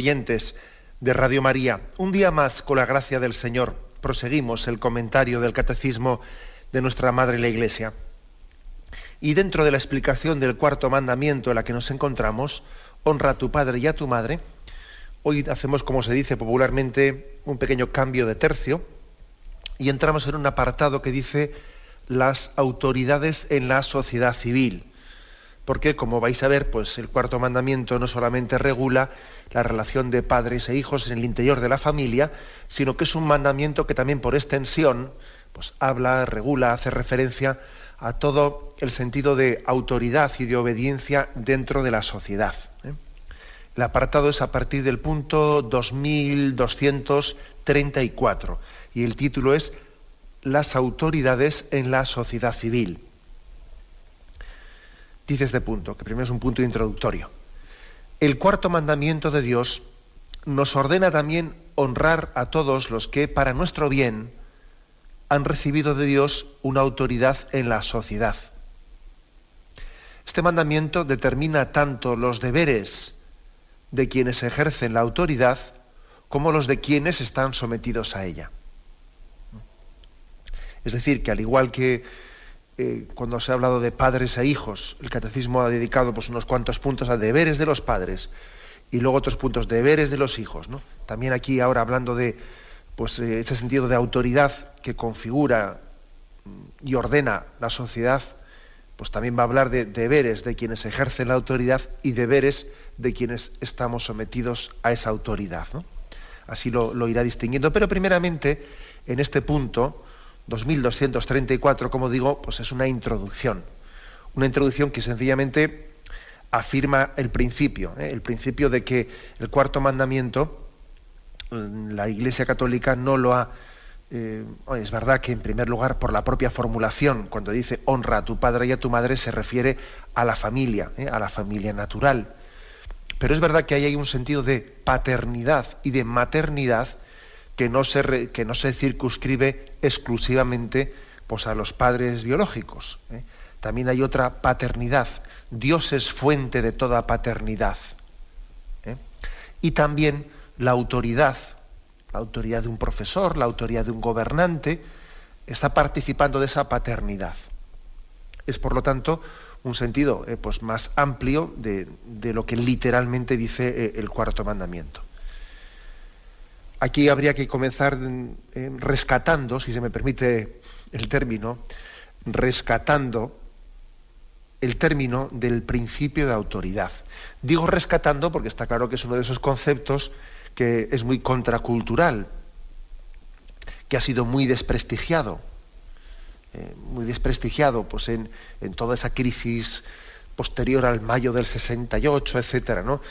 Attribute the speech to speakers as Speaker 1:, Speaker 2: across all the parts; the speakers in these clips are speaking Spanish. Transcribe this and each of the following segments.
Speaker 1: Oyentes de Radio María, un día más, con la gracia del Señor, proseguimos el comentario del Catecismo de nuestra Madre la Iglesia. Y dentro de la explicación del cuarto mandamiento en la que nos encontramos, honra a tu padre y a tu madre, hoy hacemos, como se dice popularmente, un pequeño cambio de tercio y entramos en un apartado que dice las autoridades en la sociedad civil. Porque, como vais a ver, pues el cuarto mandamiento no solamente regula la relación de padres e hijos en el interior de la familia, sino que es un mandamiento que también por extensión pues habla, regula, hace referencia a todo el sentido de autoridad y de obediencia dentro de la sociedad. El apartado es a partir del punto 2234 y el título es Las autoridades en la sociedad civil. Dice este punto, que primero es un punto introductorio. El cuarto mandamiento de Dios nos ordena también honrar a todos los que, para nuestro bien, han recibido de Dios una autoridad en la sociedad. Este mandamiento determina tanto los deberes de quienes ejercen la autoridad como los de quienes están sometidos a ella. Es decir, que al igual que cuando se ha hablado de padres e hijos, el Catecismo ha dedicado pues, unos cuantos puntos a deberes de los padres y luego otros puntos deberes de los hijos, ¿no? También aquí ahora hablando de pues, ese sentido de autoridad que configura y ordena la sociedad, pues también va a hablar de deberes de quienes ejercen la autoridad y deberes de quienes estamos sometidos a esa autoridad, ¿no? Así lo irá distinguiendo. Pero primeramente, en este punto 2234, como digo, pues es una introducción que sencillamente afirma el principio de que el cuarto mandamiento, la Iglesia Católica no lo ha... es verdad que en primer lugar por la propia formulación, cuando dice honra a tu padre y a tu madre, se refiere a la familia natural. Pero es verdad que ahí hay un sentido de paternidad y de maternidad que no se circunscribe exclusivamente pues, a los padres biológicos. También hay otra paternidad. Dios es fuente de toda paternidad. Y también la autoridad de un profesor, la autoridad de un gobernante, está participando de esa paternidad. Es, por lo tanto, un sentido pues, más amplio de lo que literalmente dice el cuarto mandamiento. Aquí habría que comenzar rescatando, si se me permite el término, rescatando el término del principio de autoridad. Digo rescatando porque está claro que es uno de esos conceptos que es muy contracultural, que ha sido muy desprestigiado pues en toda esa crisis posterior al mayo del 68, etcétera, ¿no?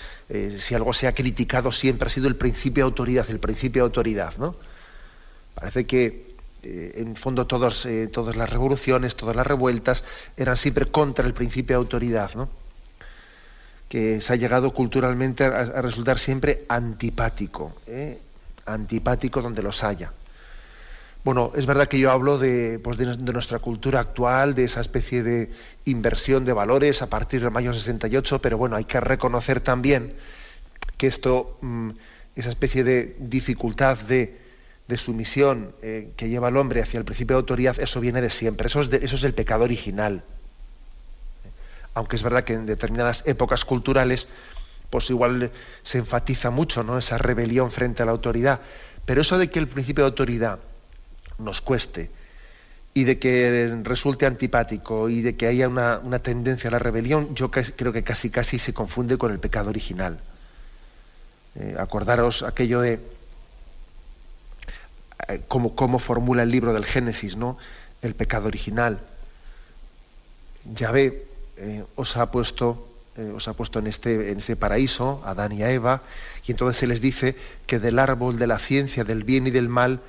Speaker 1: Si algo se ha criticado siempre ha sido el principio de autoridad, ¿no? Parece que en fondo todas las revoluciones, todas las revueltas eran siempre contra el principio de autoridad, ¿no? Que se ha llegado culturalmente a resultar siempre antipático donde los haya. Bueno, es verdad que yo hablo de nuestra cultura actual, de esa especie de inversión de valores a partir del mayo 68, pero bueno, hay que reconocer también que esto, esa especie de dificultad de sumisión que lleva el hombre hacia el principio de autoridad, eso viene de siempre, eso es el pecado original. Aunque es verdad que en determinadas épocas culturales, pues igual se enfatiza mucho, ¿no?, esa rebelión frente a la autoridad, pero eso de que el principio de autoridad nos cueste y de que resulte antipático y de que haya una tendencia a la rebelión, yo creo que casi se confunde con el pecado original. Acordaros aquello de cómo formula el libro del Génesis, ¿no?, el pecado original. Yahvé os ha puesto en este paraíso a Adán y a Eva, y entonces se les dice que del árbol de la ciencia del bien y del mal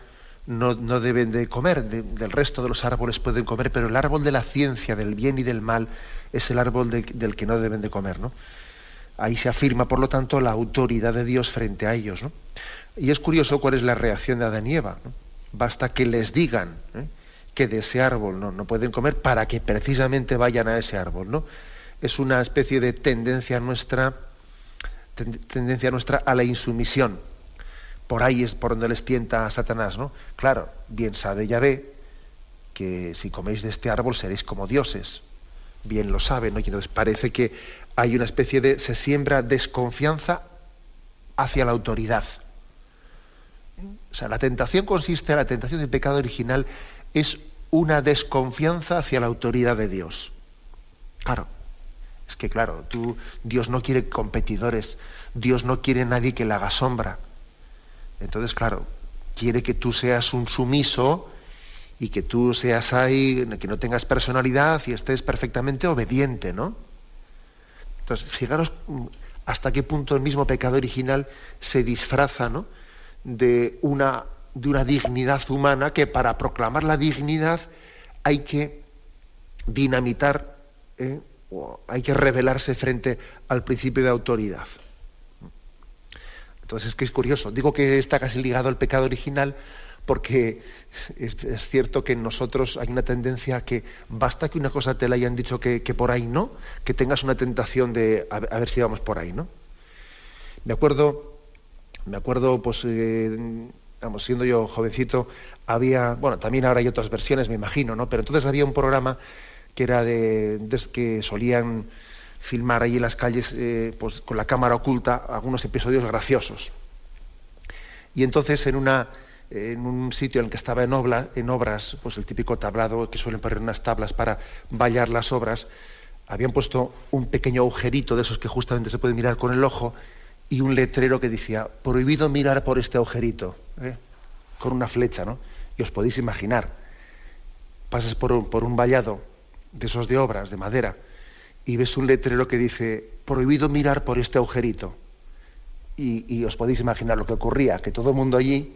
Speaker 1: no deben de comer, del resto de los árboles pueden comer, pero el árbol de la ciencia del bien y del mal es el árbol del que no deben de comer, ¿no? Ahí se afirma, por lo tanto, la autoridad de Dios frente a ellos, ¿no? Y es curioso cuál es la reacción de Adán y Eva, ¿no? Basta que les digan que de ese árbol no pueden comer para que precisamente vayan a ese árbol, ¿no? Es una especie de tendencia nuestra tendencia nuestra a la insumisión. Por ahí es por donde les tienta a Satanás, ¿no? Claro, bien sabe Yahvé que si coméis de este árbol seréis como dioses. Bien lo sabe, ¿no? Y entonces parece que hay una especie de... se siembra desconfianza hacia la autoridad. O sea, la tentación del pecado original es una desconfianza hacia la autoridad de Dios. Claro, es que claro, Dios no quiere competidores, Dios no quiere nadie que le haga sombra. Entonces, claro, quiere que tú seas un sumiso y que tú seas ahí, que no tengas personalidad y estés perfectamente obediente, ¿no? Entonces, fijaros hasta qué punto el mismo pecado original se disfraza, ¿no?, de una dignidad humana, que para proclamar la dignidad hay que dinamitar, o hay que rebelarse frente al principio de autoridad. Entonces es que es curioso. Digo que está casi ligado al pecado original porque es cierto que en nosotros hay una tendencia a que basta que una cosa te la hayan dicho que por ahí no, que tengas una tentación de a ver si vamos por ahí, ¿no? Me acuerdo pues, vamos, siendo yo jovencito, había, bueno, también ahora hay otras versiones, me imagino, ¿no? Pero entonces había un programa que era que solían filmar ahí en las calles, pues con la cámara oculta, algunos episodios graciosos. Y entonces en un sitio en el que estaba en obras, pues el típico tablado que suelen poner unas tablas para vallar las obras, habían puesto un pequeño agujerito de esos que justamente se puede mirar con el ojo, y un letrero que decía, prohibido mirar por este agujerito, con una flecha, ¿no? Y os podéis imaginar, pasas por un vallado de esos de obras, de madera, y ves un letrero que dice, prohibido mirar por este agujerito. Y os podéis imaginar lo que ocurría, que todo el mundo allí,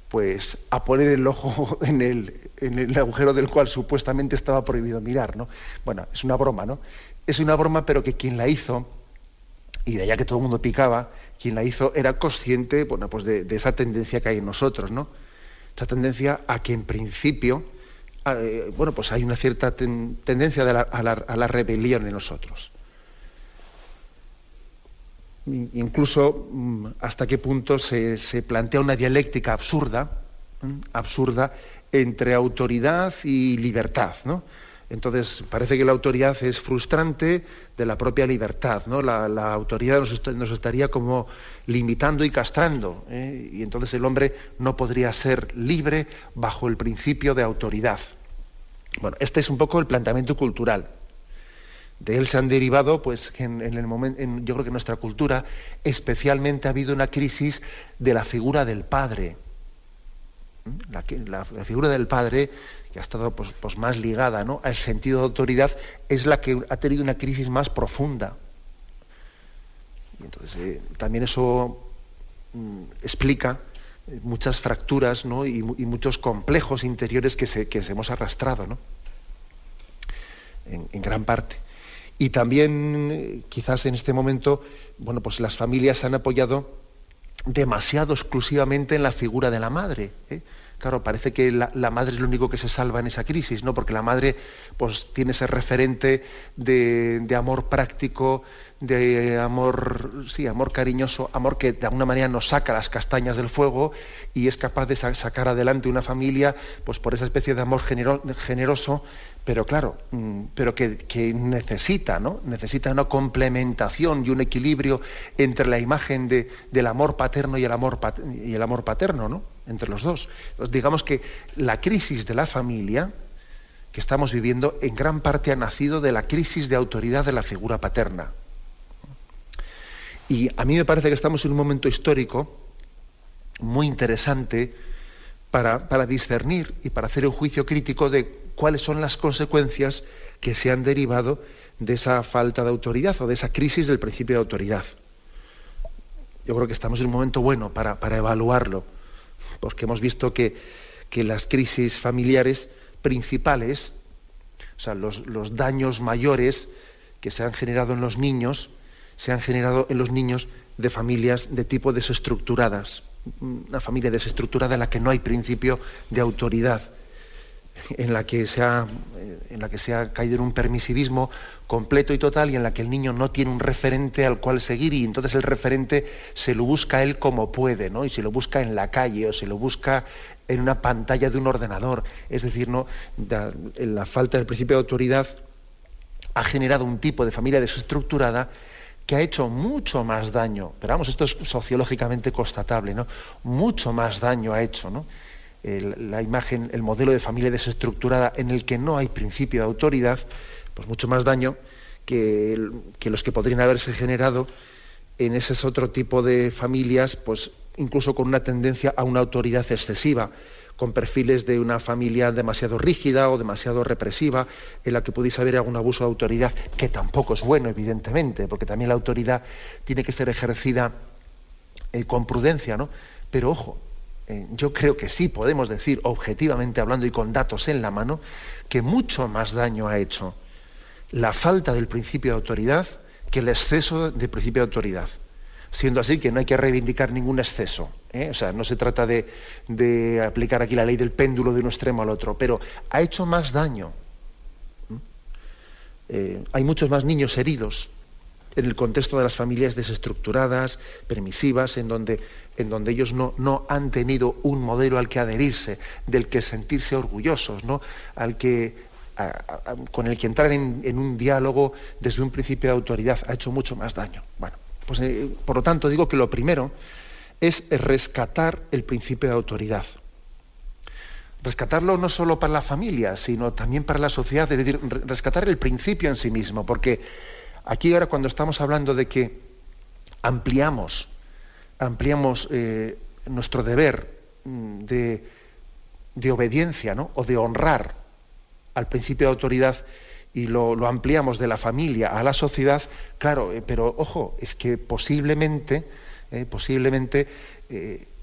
Speaker 1: pues a poner el ojo en el agujero del cual supuestamente estaba prohibido mirar, ¿no? Bueno, es una broma, ¿no? Es una broma, pero que quien la hizo, y de allá que todo el mundo picaba, quien la hizo era consciente, bueno, pues de esa tendencia que hay en nosotros, ¿no? Esa tendencia a que en principio, bueno, pues hay una cierta tendencia a la rebelión en nosotros. Incluso hasta qué punto se plantea una dialéctica absurda entre autoridad y libertad, ¿no? Entonces parece que la autoridad es frustrante de la propia libertad, ¿no? La autoridad nos estaría como limitando y castrando, y entonces el hombre no podría ser libre bajo el principio de autoridad. Bueno, este es un poco el planteamiento cultural. De él se han derivado, pues, en el momento, yo creo que en nuestra cultura especialmente ha habido una crisis de la figura del padre. La figura del padre, que ha estado pues más ligada, ¿no?, al sentido de autoridad, es la que ha tenido una crisis más profunda. Y entonces también eso explica muchas fracturas, ¿no?, y muchos complejos interiores que se hemos arrastrado, ¿no?, en gran parte. Y también quizás en este momento, bueno, pues las familias se han apoyado demasiado exclusivamente en la figura de la madre, Claro, parece que la madre es lo único que se salva en esa crisis, ¿no? Porque la madre pues tiene ese referente de amor práctico, de amor, sí, amor cariñoso, amor que de alguna manera nos saca las castañas del fuego y es capaz de sacar adelante una familia pues por esa especie de amor generoso, pero claro, pero que necesita, ¿no? Necesita una complementación y un equilibrio entre la imagen del amor paterno y el amor paterno, ¿no?, entre los dos. Entonces, digamos que la crisis de la familia que estamos viviendo en gran parte ha nacido de la crisis de autoridad de la figura paterna. Y a mí me parece que estamos en un momento histórico muy interesante para discernir y para hacer un juicio crítico de cuáles son las consecuencias que se han derivado de esa falta de autoridad o de esa crisis del principio de autoridad. Yo creo que estamos en un momento bueno para evaluarlo, porque hemos visto que las crisis familiares principales, o sea, los daños mayores que se han generado en los niños, se han generado en los niños de familias de tipo desestructuradas, una familia desestructurada en la que no hay principio de autoridad. en la que se ha caído en un permisivismo completo y total, y en la que el niño no tiene un referente al cual seguir, y entonces el referente se lo busca él como puede, ¿no? Y se lo busca en la calle o se lo busca en una pantalla de un ordenador. Es decir, ¿no? La falta del principio de autoridad ha generado un tipo de familia desestructurada que ha hecho mucho más daño, pero vamos, esto es sociológicamente constatable, ¿no? Mucho más daño ha hecho, ¿no? La imagen, el modelo de familia desestructurada en el que no hay principio de autoridad, pues mucho más daño que los que podrían haberse generado en ese otro tipo de familias, pues incluso con una tendencia a una autoridad excesiva, con perfiles de una familia demasiado rígida o demasiado represiva, en la que pudiese haber algún abuso de autoridad, que tampoco es bueno, evidentemente, porque también la autoridad tiene que ser ejercida con prudencia, ¿no? Pero ojo, yo creo que sí podemos decir, objetivamente hablando y con datos en la mano, que mucho más daño ha hecho la falta del principio de autoridad que el exceso del principio de autoridad. Siendo así que no hay que reivindicar ningún exceso, ¿eh? O sea, no se trata de aplicar aquí la ley del péndulo de un extremo al otro, pero ha hecho más daño. Hay muchos más niños heridos en el contexto de las familias desestructuradas, permisivas, en donde ellos no han tenido un modelo al que adherirse, del que sentirse orgullosos, ¿no? Con el que entrar en un diálogo desde un principio de autoridad. Ha hecho mucho más daño. Bueno, pues por lo tanto digo que lo primero es rescatar el principio de autoridad. Rescatarlo no solo para la familia, sino también para la sociedad, es decir, rescatar el principio en sí mismo, porque aquí ahora cuando estamos hablando de que ampliamos nuestro deber de obediencia, ¿no? O de honrar al principio de autoridad, y lo ampliamos de la familia a la sociedad, claro, pero ojo, es que posiblemente,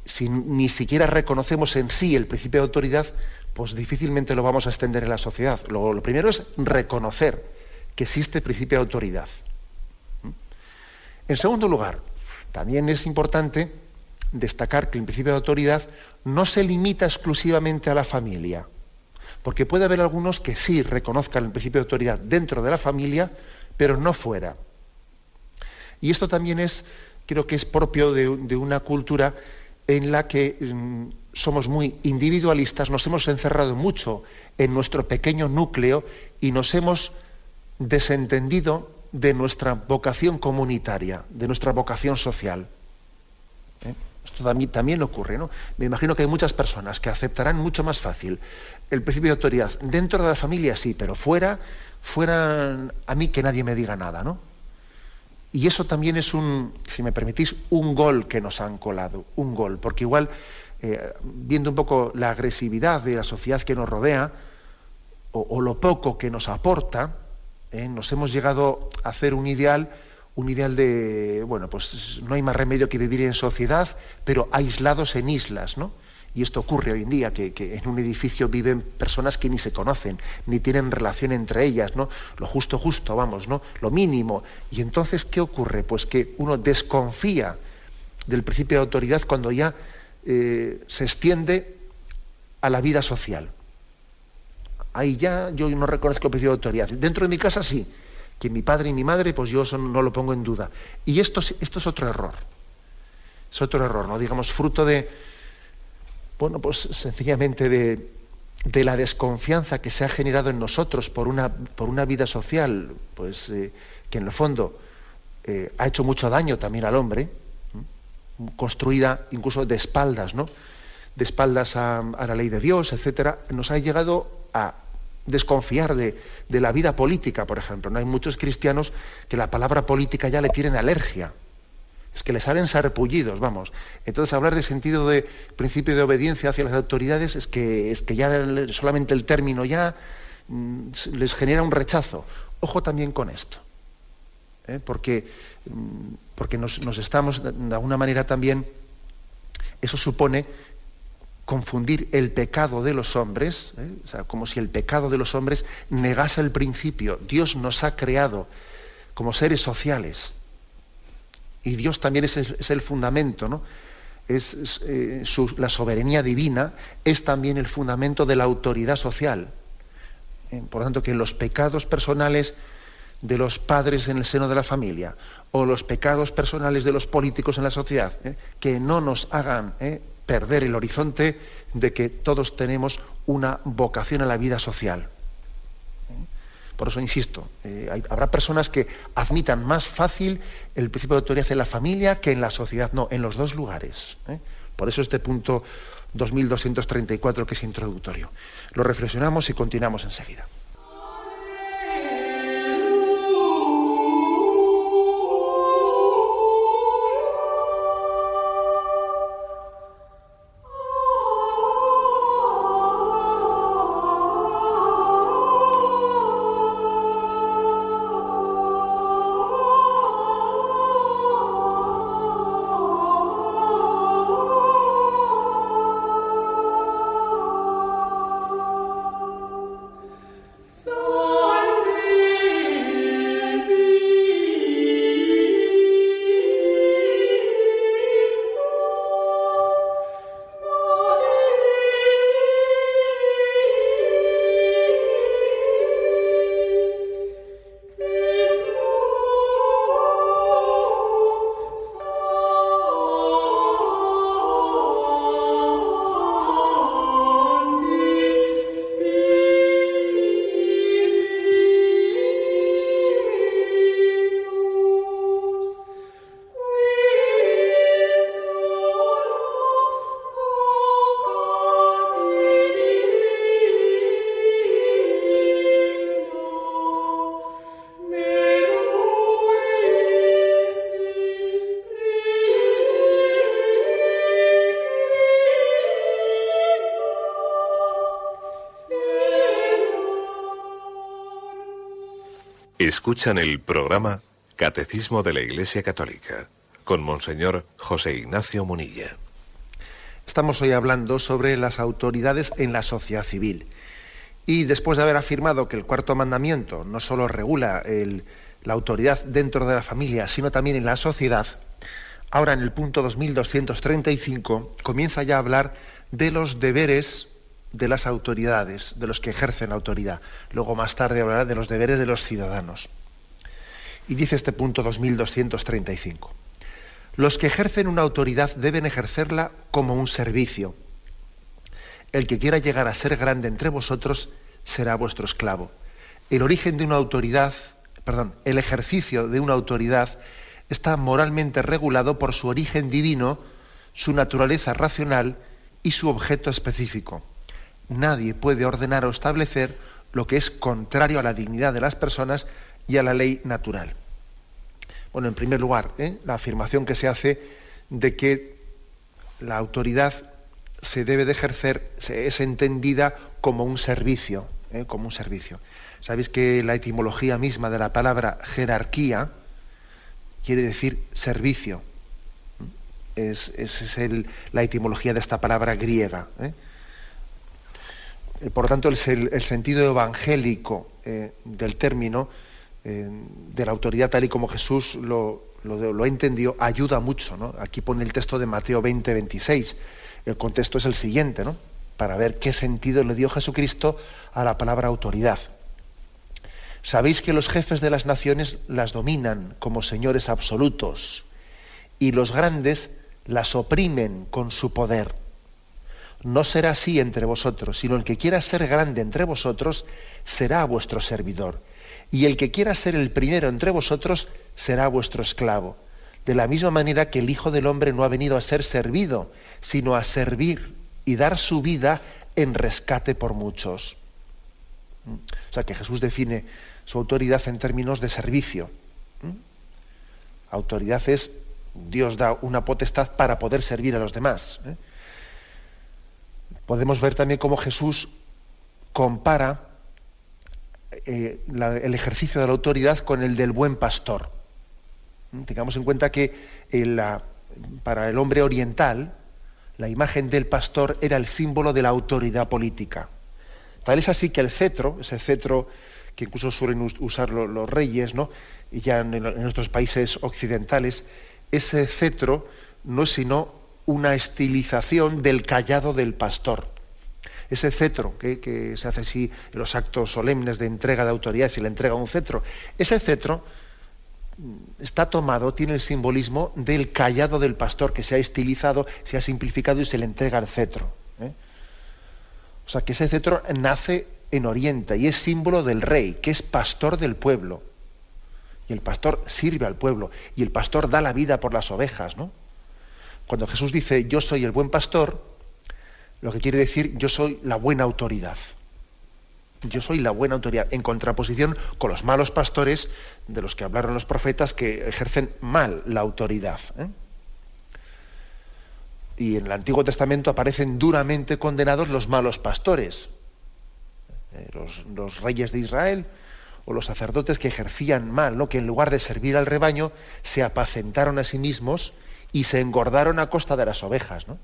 Speaker 1: si ni siquiera reconocemos en sí el principio de autoridad, pues difícilmente lo vamos a extender en la sociedad. Lo primero es reconocer que existe el principio de autoridad. En segundo lugar, también es importante destacar que el principio de autoridad no se limita exclusivamente a la familia, porque puede haber algunos que sí reconozcan el principio de autoridad dentro de la familia, pero no fuera. Y esto también creo que es propio de una cultura en la que somos muy individualistas, nos hemos encerrado mucho en nuestro pequeño núcleo y nos hemos desentendido de nuestra vocación comunitaria, de nuestra vocación social. Esto también ocurre, ¿no? Me imagino que hay muchas personas que aceptarán mucho más fácil el principio de autoridad dentro de la familia, sí, pero fuera a mí que nadie me diga nada, ¿no? Y eso también es si me permitís, un gol que nos han colado, un gol, porque igual, viendo un poco la agresividad de la sociedad que nos rodea, o lo poco que nos aporta, nos hemos llegado a hacer un ideal de, bueno, pues no hay más remedio que vivir en sociedad, pero aislados en islas, ¿no? Y esto ocurre hoy en día, que en un edificio viven personas que ni se conocen, ni tienen relación entre ellas, ¿no? Lo justo, vamos, ¿no? Lo mínimo. Y entonces, ¿qué ocurre? Pues que uno desconfía del principio de autoridad cuando ya se extiende a la vida social. Ahí ya yo no reconozco el principio de autoridad. Dentro de mi casa sí, que mi padre y mi madre, pues yo eso no lo pongo en duda. Y esto es otro error. Es otro error, ¿no? Digamos, fruto de, bueno, pues sencillamente de la desconfianza que se ha generado en nosotros por una vida social, pues que en el fondo ha hecho mucho daño también al hombre, construida incluso de espaldas, ¿no? De espaldas a la ley de Dios, etcétera, nos ha llegado a desconfiar de la vida política, por ejemplo. No hay muchos cristianos que la palabra política ya le tienen alergia. Es que les salen sarpullidos, vamos. Entonces hablar de sentido de principio de obediencia hacia las autoridades es que ya solamente el término ya les genera un rechazo. Ojo también con esto, porque nos estamos, de alguna manera también, eso supone confundir el pecado de los hombres, o sea, como si el pecado de los hombres negase el principio. Dios nos ha creado como seres sociales y Dios también es el fundamento, ¿no? la soberanía divina es también el fundamento de la autoridad social. Por lo tanto, que los pecados personales de los padres en el seno de la familia o los pecados personales de los políticos en la sociedad, que no nos hagan perder el horizonte de que todos tenemos una vocación a la vida social. Por eso insisto, habrá personas que admitan más fácil el principio de autoridad en la familia que en la sociedad. No, en los dos lugares. Por eso este punto 2234 que es introductorio. Lo reflexionamos y continuamos enseguida.
Speaker 2: Escuchan el programa Catecismo de la Iglesia Católica con Monseñor José Ignacio Munilla.
Speaker 1: Estamos hoy hablando sobre las autoridades en la sociedad civil. Y después de haber afirmado que el cuarto mandamiento no solo regula la autoridad dentro de la familia, sino también en la sociedad, ahora en el punto 2235 comienza ya a hablar de los deberes de las autoridades, de los que ejercen la autoridad. Luego más tarde hablará de los deberes de los ciudadanos. Y dice este punto 2235. Los que ejercen una autoridad deben ejercerla como un servicio. El que quiera llegar a ser grande entre vosotros será vuestro esclavo. El origen de una autoridad, el ejercicio de una autoridad está moralmente regulado por su origen divino, su naturaleza racional y su objeto específico. Nadie puede ordenar o establecer lo que es contrario a la dignidad de las personas y a la ley natural. Bueno, en primer lugar, la afirmación que se hace de que la autoridad se debe de ejercer, es entendida como un servicio, como un servicio. Sabéis que la etimología misma de la palabra jerarquía quiere decir servicio. Es la etimología de esta palabra griega. Por lo tanto, el sentido evangélico del término, de la autoridad tal y como Jesús lo entendió, ayuda mucho, ¿no? Aquí pone el texto de Mateo 20, 26. El contexto es el siguiente, ¿no? Para ver qué sentido le dio Jesucristo a la palabra autoridad. Sabéis que los jefes de las naciones las dominan como señores absolutos y los grandes las oprimen con su poder. No será así entre vosotros, sino el que quiera ser grande entre vosotros será vuestro servidor, y el que quiera ser el primero entre vosotros será vuestro esclavo. De la misma manera que el Hijo del Hombre no ha venido a ser servido, sino a servir y dar su vida en rescate por muchos. O sea que Jesús define su autoridad en términos de servicio. Autoridad es, Dios da una potestad para poder servir a los demás. Podemos ver también cómo Jesús compara el ejercicio de la autoridad con el del buen pastor. Tengamos en cuenta que para el hombre oriental la imagen del pastor era el símbolo de la autoridad política. Tal es así que el cetro, ese cetro que incluso suelen usar los reyes, ¿no? Y ya en nuestros países occidentales, ese cetro no es sino una estilización del cayado del pastor. Ese cetro que se hace así en los actos solemnes de entrega de autoridad, se le entrega un cetro. Ese cetro está tomado, tiene el simbolismo del cayado del pastor que se ha estilizado, se ha simplificado y se le entrega el cetro. O sea que ese cetro nace en Oriente y es símbolo del rey, que es pastor del pueblo. Y el pastor sirve al pueblo y el pastor da la vida por las ovejas, ¿no? Cuando Jesús dice yo soy el buen pastor, lo que quiere decir yo soy la buena autoridad. Yo soy la buena autoridad, en contraposición con los malos pastores de los que hablaron los profetas que ejercen mal la autoridad. Y en el Antiguo Testamento aparecen duramente condenados los malos pastores, los reyes de Israel o los sacerdotes que ejercían mal, ¿no? Que en lugar de servir al rebaño se apacentaron a sí mismos y se engordaron a costa de las ovejas, ¿no?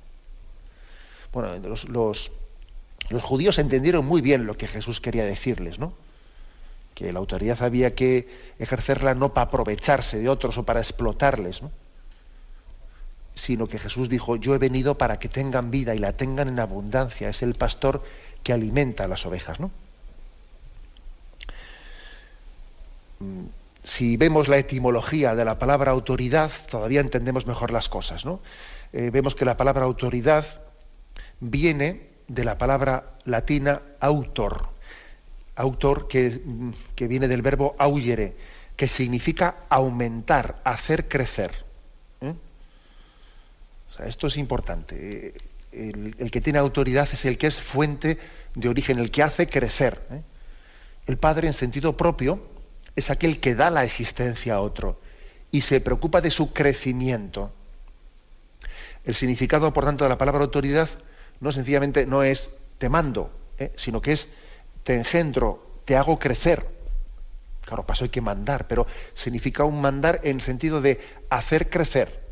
Speaker 1: Bueno, los judíos entendieron muy bien lo que Jesús quería decirles, ¿no? Que la autoridad había que ejercerla no para aprovecharse de otros o para explotarles, ¿no? Sino que Jesús dijo, yo he venido para que tengan vida y la tengan en abundancia. Es el pastor que alimenta a las ovejas, ¿no? Si vemos la etimología de la palabra autoridad, todavía entendemos mejor las cosas, ¿no? Vemos que la palabra autoridad viene de la palabra latina autor, que viene del verbo aullere, que significa aumentar, hacer crecer. O sea, esto es importante. El que tiene autoridad es el que es fuente de origen, el que hace crecer. El padre, en sentido propio, es aquel que da la existencia a otro y se preocupa de su crecimiento. El significado, por tanto, de la palabra autoridad no sencillamente no es te mando, sino que es te engendro, te hago crecer. Claro, para eso hay que mandar, pero significa un mandar en sentido de hacer crecer.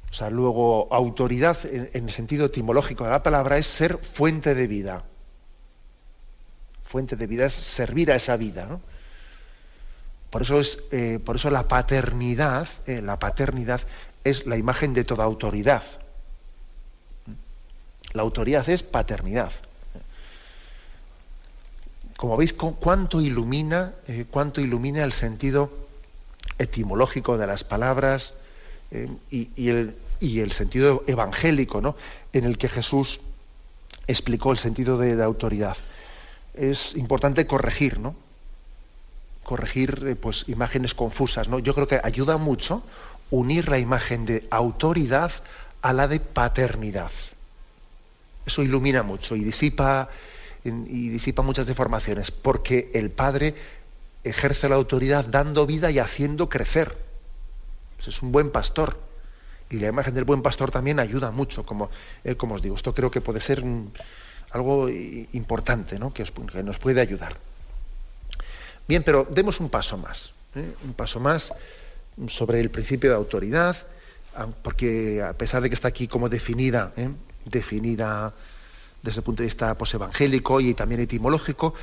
Speaker 1: O sea, luego autoridad en el sentido etimológico de la palabra es ser fuente de vida. Fuente de vida es servir a esa vida, ¿no? Por eso la paternidad es la imagen de toda autoridad. La autoridad es paternidad. Como veis, cuánto ilumina el sentido etimológico de las palabras y el sentido evangélico, ¿no? En el que Jesús explicó el sentido de autoridad. Es importante corregir, ¿no? Corregir pues imágenes confusas, ¿no? Yo creo que ayuda mucho unir la imagen de autoridad a la de paternidad. Eso ilumina mucho y disipa muchas deformaciones, porque el Padre ejerce la autoridad dando vida y haciendo crecer. Pues es un buen pastor. Y la imagen del buen pastor también ayuda mucho, como os digo. Esto creo que puede ser algo importante, ¿no? que nos puede ayudar. Bien, pero demos un paso más. Un paso más sobre el principio de autoridad, porque a pesar de que está aquí como definida desde el punto de vista posevangélico y también etimológico,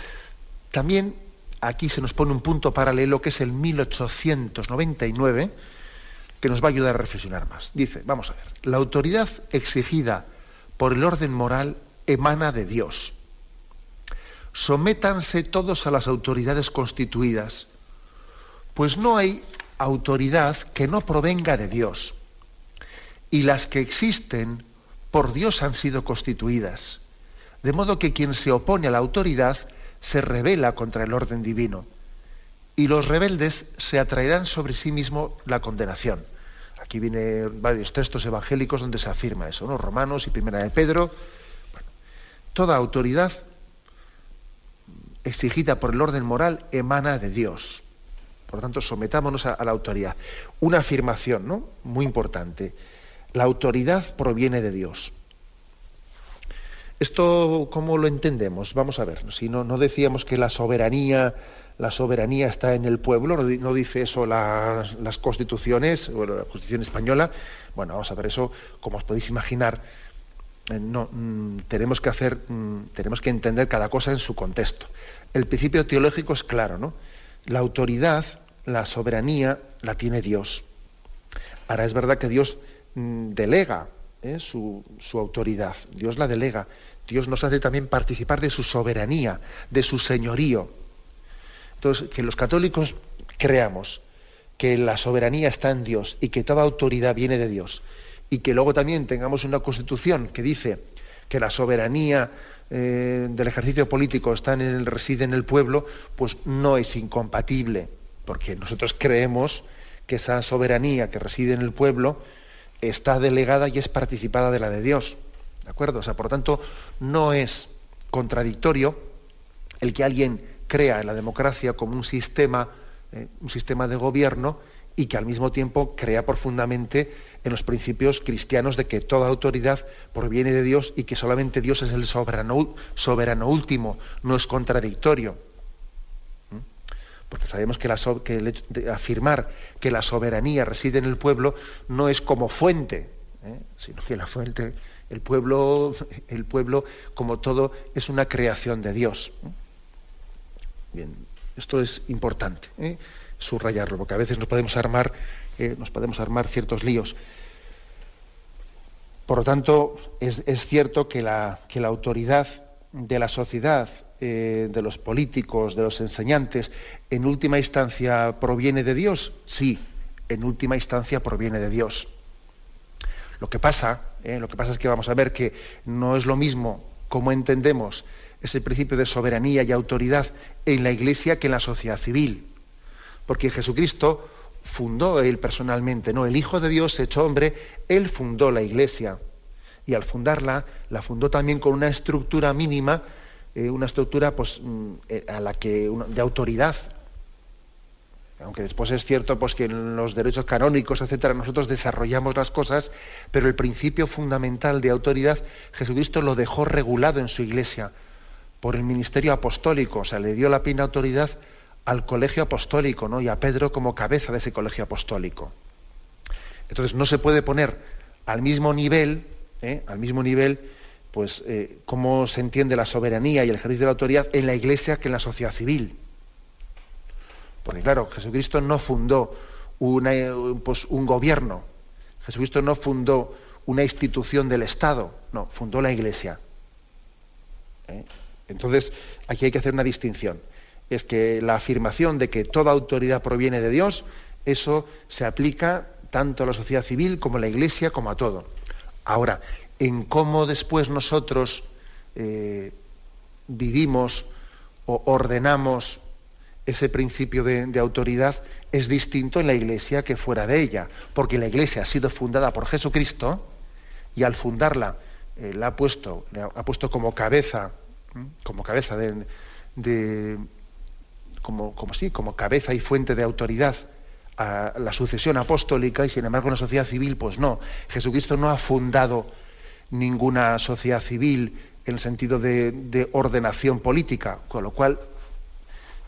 Speaker 1: también aquí se nos pone un punto paralelo que es el 1899, que nos va a ayudar a reflexionar más. Dice, vamos a ver, la autoridad exigida por el orden moral emana de Dios. Sométanse todos a las autoridades constituidas, pues no hay autoridad que no provenga de Dios, y las que existen por Dios han sido constituidas, de modo que quien se opone a la autoridad se rebela contra el orden divino, y los rebeldes se atraerán sobre sí mismo la condenación. Aquí vienen varios textos evangélicos donde se afirma eso, ¿no? Romanos y Primera de Pedro. Bueno, toda autoridad exigida por el orden moral emana de Dios. Por lo tanto, sometámonos a la autoridad. Una afirmación, ¿no? Muy importante. La autoridad proviene de Dios. ¿Esto cómo lo entendemos? Vamos a ver. Si no decíamos que la soberanía está en el pueblo, no dice eso las constituciones, bueno, la Constitución española. Bueno, vamos a ver, eso, como os podéis imaginar, tenemos que entender cada cosa en su contexto. El principio teológico es claro, ¿no? La autoridad, la soberanía, la tiene Dios. Ahora, es verdad que Dios delega su autoridad, Dios la delega. Dios nos hace también participar de su soberanía, de su señorío. Entonces, que los católicos creamos que la soberanía está en Dios y que toda autoridad viene de Dios, y que luego también tengamos una Constitución que dice que la soberanía del ejercicio político reside en el pueblo, pues no es incompatible, porque nosotros creemos que esa soberanía que reside en el pueblo está delegada y es participada de la de Dios. ¿De acuerdo? O sea, por lo tanto, no es contradictorio el que alguien crea en la democracia como un sistema de gobierno, y que al mismo tiempo crea profundamente en los principios cristianos de que toda autoridad proviene de Dios y que solamente Dios es el soberano último. No es contradictorio. Porque sabemos que el hecho de afirmar que la soberanía reside en el pueblo no es como fuente, sino que la fuente, el pueblo como todo es una creación de Dios. Bien, esto es importante, subrayarlo, porque a veces nos podemos armar ciertos líos. Por lo tanto, es cierto que la autoridad de la sociedad, de los políticos, de los enseñantes, en última instancia proviene de Dios. Sí, en última instancia proviene de Dios. Lo que pasa es que vamos a ver que no es lo mismo como entendemos ese principio de soberanía y autoridad en la Iglesia que en la sociedad civil. Porque Jesucristo fundó él personalmente, ¿no? El Hijo de Dios hecho hombre, él fundó la Iglesia. Y al fundarla, la fundó también con una estructura mínima, una estructura pues, de autoridad. Aunque después es cierto pues, que en los derechos canónicos, etcétera, nosotros desarrollamos las cosas, pero el principio fundamental de autoridad, Jesucristo lo dejó regulado en su Iglesia por el ministerio apostólico. O sea, le dio la plena autoridad al colegio apostólico, ¿no? Y a Pedro como cabeza de ese colegio apostólico. Entonces no se puede poner al mismo nivel, pues cómo se entiende la soberanía y el ejercicio de la autoridad en la Iglesia que en la sociedad civil. Porque claro, Jesucristo no fundó un gobierno, Jesucristo no fundó una institución del Estado, no, fundó la Iglesia. Entonces, aquí hay que hacer una distinción. Es que la afirmación de que toda autoridad proviene de Dios, eso se aplica tanto a la sociedad civil como a la Iglesia, como a todo. Ahora, en cómo después nosotros vivimos o ordenamos ese principio de autoridad es distinto en la Iglesia que fuera de ella, porque la Iglesia ha sido fundada por Jesucristo y al fundarla la ha puesto como cabeza como cabeza y fuente de autoridad a la sucesión apostólica, y sin embargo en la sociedad civil pues no. Jesucristo no ha fundado ninguna sociedad civil en el sentido de ordenación política, con lo cual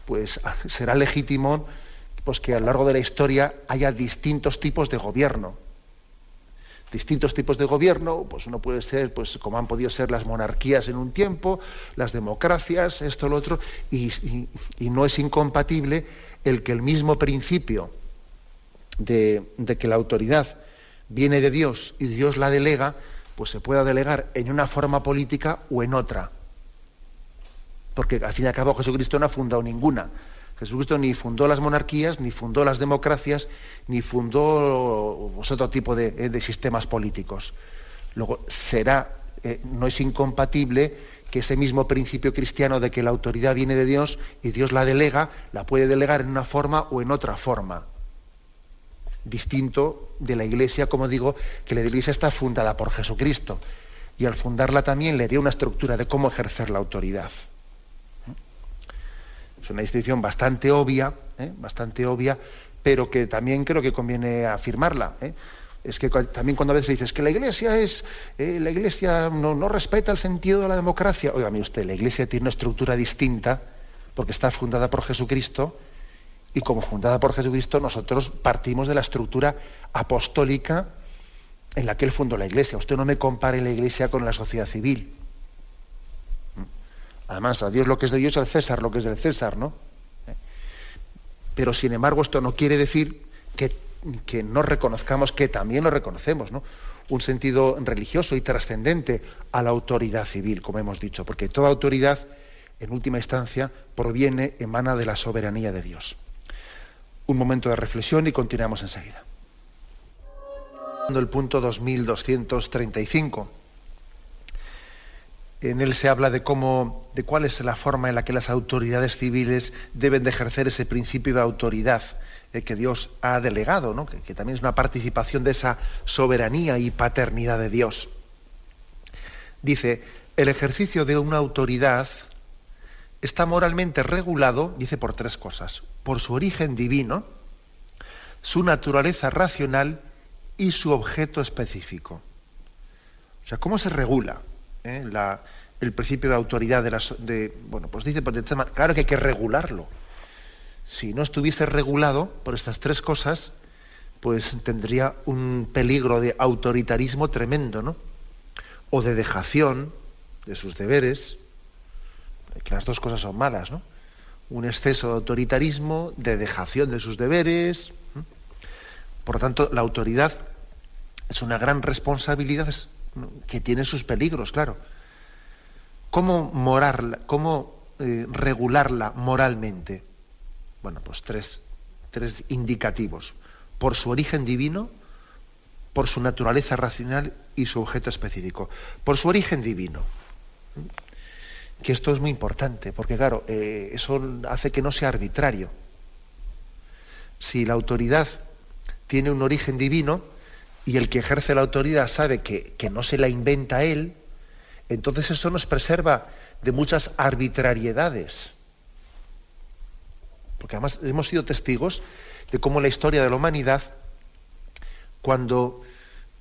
Speaker 1: pues será legítimo pues que a lo largo de la historia haya distintos tipos de gobierno. Distintos tipos de gobierno, pues uno puede ser, pues como han podido ser las monarquías en un tiempo, las democracias, esto, lo otro, y no es incompatible el que el mismo principio de que la autoridad viene de Dios y Dios la delega, pues se pueda delegar en una forma política o en otra. Porque al fin y al cabo Jesucristo no ha fundado ninguna. Jesucristo ni fundó las monarquías, ni fundó las democracias, ni fundó otro tipo de sistemas políticos. Luego no es incompatible que ese mismo principio cristiano de que la autoridad viene de Dios y Dios la delega, la puede delegar en una forma o en otra forma. Distinto de la Iglesia, como digo, que la Iglesia está fundada por Jesucristo y al fundarla también le dio una estructura de cómo ejercer la autoridad. Es una distinción bastante obvia, pero que también creo que conviene afirmarla. Es que también cuando a veces dices que la Iglesia no respeta el sentido de la democracia. Oiga, mire usted, la Iglesia tiene una estructura distinta porque está fundada por Jesucristo, y como fundada por Jesucristo nosotros partimos de la estructura apostólica en la que él fundó la Iglesia. Usted no me compare la Iglesia con la sociedad civil. Además, a Dios lo que es de Dios, al César lo que es del César, ¿no? Pero sin embargo esto no quiere decir que que no reconozcamos, que también lo reconocemos, ¿no? Un sentido religioso y trascendente a la autoridad civil, como hemos dicho, porque toda autoridad, en última instancia, emana de la soberanía de Dios. Un momento de reflexión y continuamos enseguida. El punto 2235. En él se habla de cuál es la forma en la que las autoridades civiles deben de ejercer ese principio de autoridad que Dios ha delegado, ¿no? que también es una participación de esa soberanía y paternidad de Dios. Dice, el ejercicio de una autoridad está moralmente regulado, dice, por tres cosas: por su origen divino, su naturaleza racional y su objeto específico. O sea, ¿cómo se regula el principio de autoridad pues dice, claro que hay que regularlo. Si no estuviese regulado por estas tres cosas, pues tendría un peligro de autoritarismo tremendo, ¿no? O de dejación de sus deberes, que las dos cosas son malas, ¿no? Un exceso de autoritarismo, de dejación de sus deberes. Por lo tanto, la autoridad es una gran responsabilidad que tiene sus peligros, claro. ¿Cómo regularla moralmente? Bueno, pues tres indicativos: por su origen divino, por su naturaleza racional y su objeto específico. Por su origen divino, que esto es muy importante, porque claro, eso hace que no sea arbitrario. Si la autoridad tiene un origen divino y el que ejerce la autoridad sabe que no se la inventa él, entonces eso nos preserva de muchas arbitrariedades. Porque además hemos sido testigos de cómo la historia de la humanidad, cuando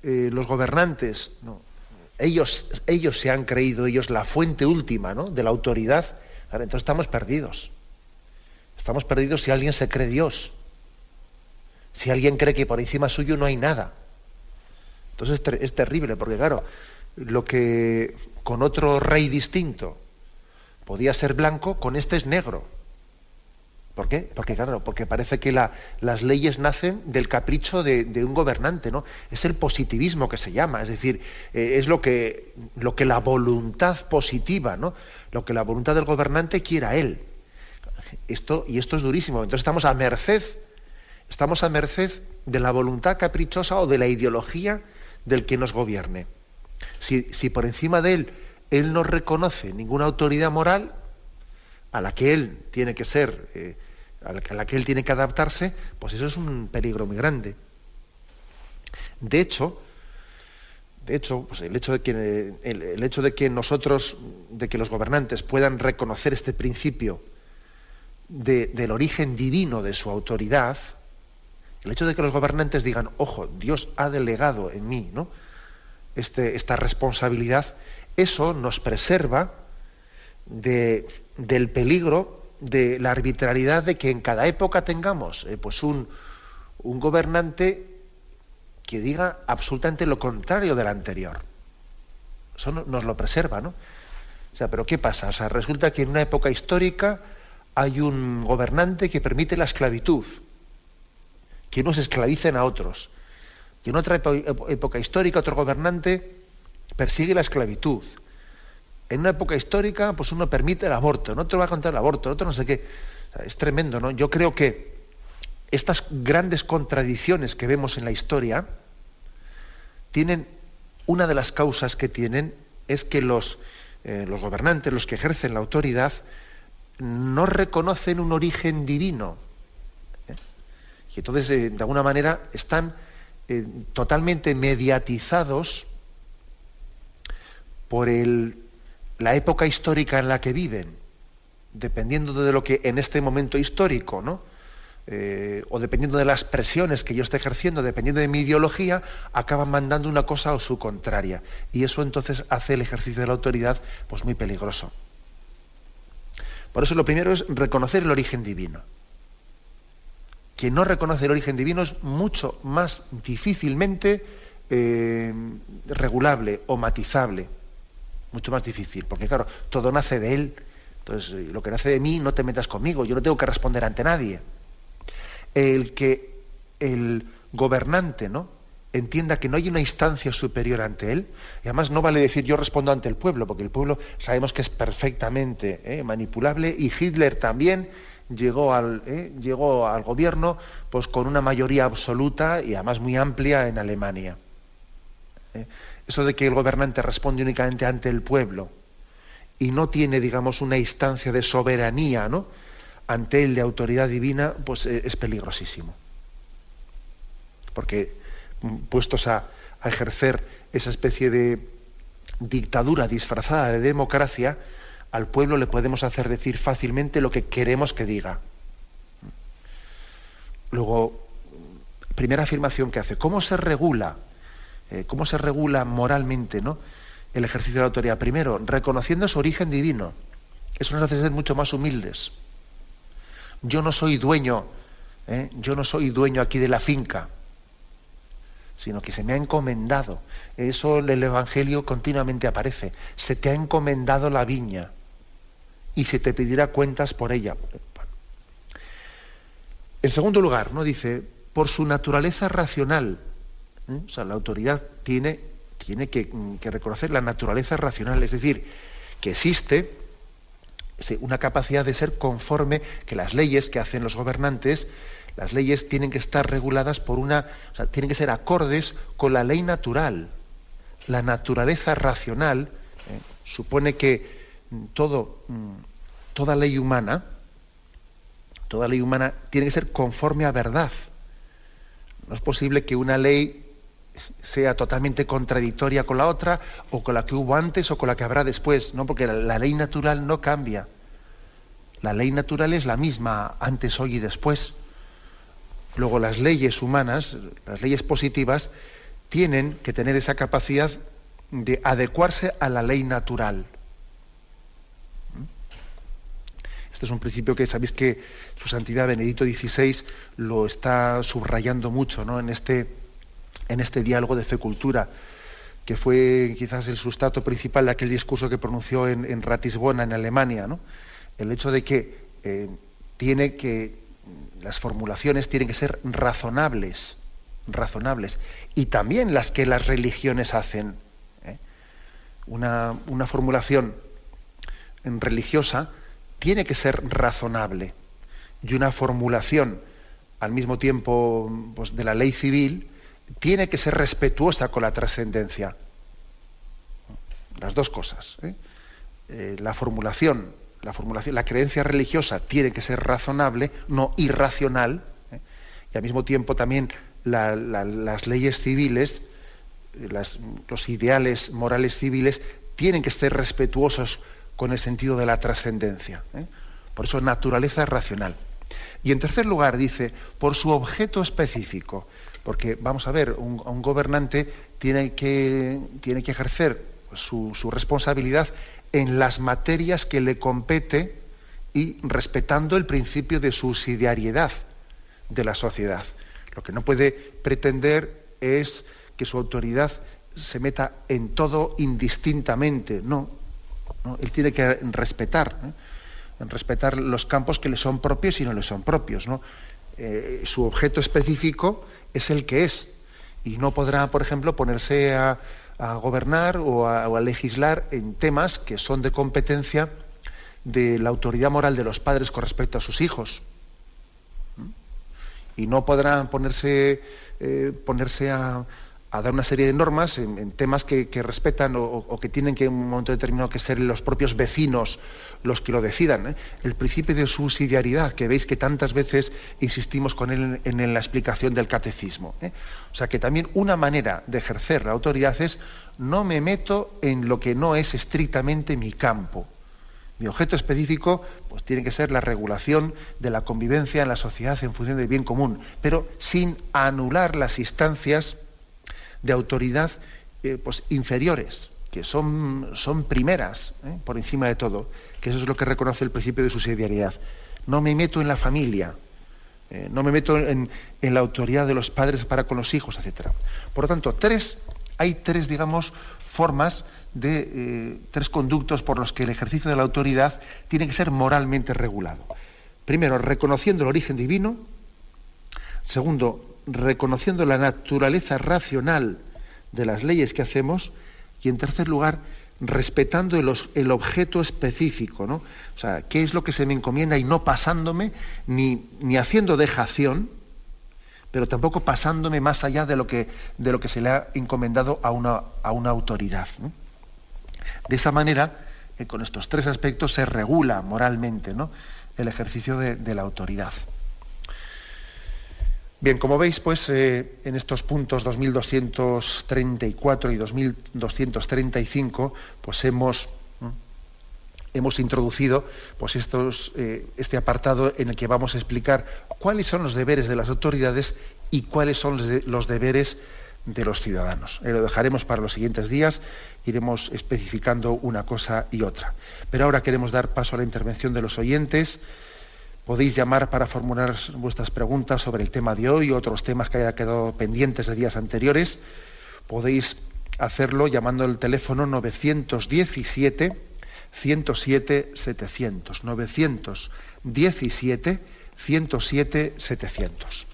Speaker 1: los gobernantes, ¿no?, ellos se han creído la fuente última, ¿no?, de la autoridad, entonces estamos perdidos. Estamos perdidos si alguien se cree Dios. Si alguien cree que por encima suyo no hay nada. Entonces es terrible, porque claro, lo que con otro rey distinto podía ser blanco, con este es negro. ¿Por qué? Porque parece que las leyes nacen del capricho de un gobernante, ¿no? Es el positivismo que se llama, es decir, es lo que la voluntad positiva, ¿no?, lo que la voluntad del gobernante quiera él. Esto es durísimo. Entonces estamos a merced de la voluntad caprichosa o de la ideología del que nos gobierne. Si por encima de él no reconoce ninguna autoridad moral a la que él tiene que ser, a la que él tiene que adaptarse, pues eso es un peligro muy grande. De hecho, pues el hecho de que los gobernantes puedan reconocer este principio del origen divino de su autoridad, el hecho de que los gobernantes digan, ojo, Dios ha delegado en mí, ¿no?, esta responsabilidad, eso nos preserva del peligro de la arbitrariedad de que en cada época tengamos pues un gobernante que diga absolutamente lo contrario del anterior. Eso nos lo preserva, ¿no? O sea, pero ¿qué pasa? O sea, resulta que en una época histórica hay un gobernante que permite la esclavitud, que unos esclavicen a otros. Y en otra época histórica otro gobernante persigue la esclavitud. En una época histórica, pues uno permite el aborto, en otro va contra el aborto, en otro no sé qué. O sea, es tremendo, ¿no? Yo creo que estas grandes contradicciones que vemos en la historia tienen, una de las causas que tienen es que los gobernantes, los que ejercen la autoridad, no reconocen un origen divino. Y entonces, de alguna manera, están totalmente mediatizados por la época histórica en la que viven, dependiendo de lo que en este momento histórico, ¿no?, o dependiendo de las presiones que yo esté ejerciendo, dependiendo de mi ideología, acaban mandando una cosa o su contraria. Y eso entonces hace el ejercicio de la autoridad pues muy peligroso. Por eso lo primero es reconocer el origen divino. Quien no reconoce el origen divino es mucho más difícilmente regulable o matizable. Mucho más difícil, porque claro, todo nace de él. Entonces, lo que nace de mí, no te metas conmigo, yo no tengo que responder ante nadie. El gobernante, ¿no?, entienda que no hay una instancia superior ante él, y además no vale decir yo respondo ante el pueblo, porque el pueblo sabemos que es perfectamente manipulable, y Hitler también llegó al gobierno pues con una mayoría absoluta y además muy amplia en Alemania. Eso de que el gobernante responde únicamente ante el pueblo y no tiene, digamos, una instancia de soberanía, ¿no?, ante él, de autoridad divina, pues es peligrosísimo. Porque puestos a ejercer esa especie de dictadura disfrazada de democracia, al pueblo le podemos hacer decir fácilmente lo que queremos que diga. Luego, primera afirmación que hace: ¿cómo se regula moralmente, ¿no?, el ejercicio de la autoridad? Primero, reconociendo su origen divino. Eso nos hace ser mucho más humildes. Yo no soy dueño aquí de la finca, sino que se me ha encomendado. Eso en el Evangelio continuamente aparece. Se te ha encomendado la viña y se te pedirá cuentas por ella. En segundo lugar, ¿no?, dice, por su naturaleza racional. O sea, la autoridad tiene que reconocer la naturaleza racional, es decir, que existe una capacidad de ser conforme, que las leyes que hacen los gobernantes, las leyes tienen que estar reguladas tienen que ser acordes con la ley natural. La naturaleza racional supone que toda ley humana tiene que ser conforme a verdad. No es posible que una ley sea totalmente contradictoria con la otra, o con la que hubo antes o con la que habrá después, ¿no? Porque la ley natural no cambia. La ley natural es la misma antes, hoy y después. Luego, las leyes humanas, las leyes positivas, tienen que tener esa capacidad de adecuarse a la ley natural. Este es un principio que sabéis que Su Santidad Benedicto XVI lo está subrayando mucho, ¿no?, en este diálogo de fe cultura, que fue quizás el sustrato principal de aquel discurso que pronunció en Ratisbona, en Alemania, ¿no? El hecho de que las formulaciones tienen que ser razonables, y también las que las religiones hacen. Una formulación religiosa tiene que ser razonable, y una formulación al mismo tiempo, pues, de la ley civil tiene que ser respetuosa con la trascendencia. Las dos cosas. La formulación, la creencia religiosa tiene que ser razonable, no irracional, y al mismo tiempo también las leyes civiles, los ideales morales civiles tienen que ser respetuosos con el sentido de la trascendencia. Por eso, naturaleza racional. Y en tercer lugar, dice, por su objeto específico. Porque, vamos a ver, un gobernante tiene que ejercer su responsabilidad en las materias que le compete y respetando el principio de subsidiariedad de la sociedad. Lo que no puede pretender es que su autoridad se meta en todo indistintamente. No. Él tiene que respetar los campos que le son propios y no le son propios, ¿no? Su objeto específico es el que es, y no podrá, por ejemplo, ponerse a gobernar o a legislar en temas que son de competencia de la autoridad moral de los padres con respecto a sus hijos. Y no podrá ponerse a dar una serie de normas en temas que respetan o que tienen que en un momento determinado que ser los propios vecinos los que lo decidan. El principio de subsidiariedad, que veis que tantas veces insistimos con él en la explicación del catecismo. O sea que también una manera de ejercer la autoridad es: no me meto en lo que no es estrictamente mi campo. Mi objeto específico pues tiene que ser la regulación de la convivencia en la sociedad en función del bien común, pero sin anular las instancias de autoridad pues inferiores, que son primeras, por encima de todo, que eso es lo que reconoce el principio de subsidiariedad. No me meto en la familia, no me meto en la autoridad de los padres para con los hijos, etc. Por lo tanto, hay tres, digamos, formas tres conductos por los que el ejercicio de la autoridad tiene que ser moralmente regulado. Primero, reconociendo el origen divino. Segundo, reconociendo la naturaleza racional de las leyes que hacemos, y en tercer lugar, respetando el objeto específico, ¿no? O sea, qué es lo que se me encomienda y no pasándome ni haciendo dejación, pero tampoco pasándome más allá de lo que se le ha encomendado a una autoridad, ¿no? De esa manera, con estos tres aspectos se regula moralmente, ¿no?, el ejercicio de la autoridad. Bien, como veis, pues en estos puntos 2234 y 2235, pues hemos introducido pues este apartado en el que vamos a explicar cuáles son los deberes de las autoridades y cuáles son los deberes de los ciudadanos. Lo dejaremos para los siguientes días, iremos especificando una cosa y otra. Pero ahora queremos dar paso a la intervención de los oyentes. Podéis llamar para formular vuestras preguntas sobre el tema de hoy o otros temas que haya quedado pendientes de días anteriores. Podéis hacerlo llamando al teléfono 917 107 700. 917 107 700.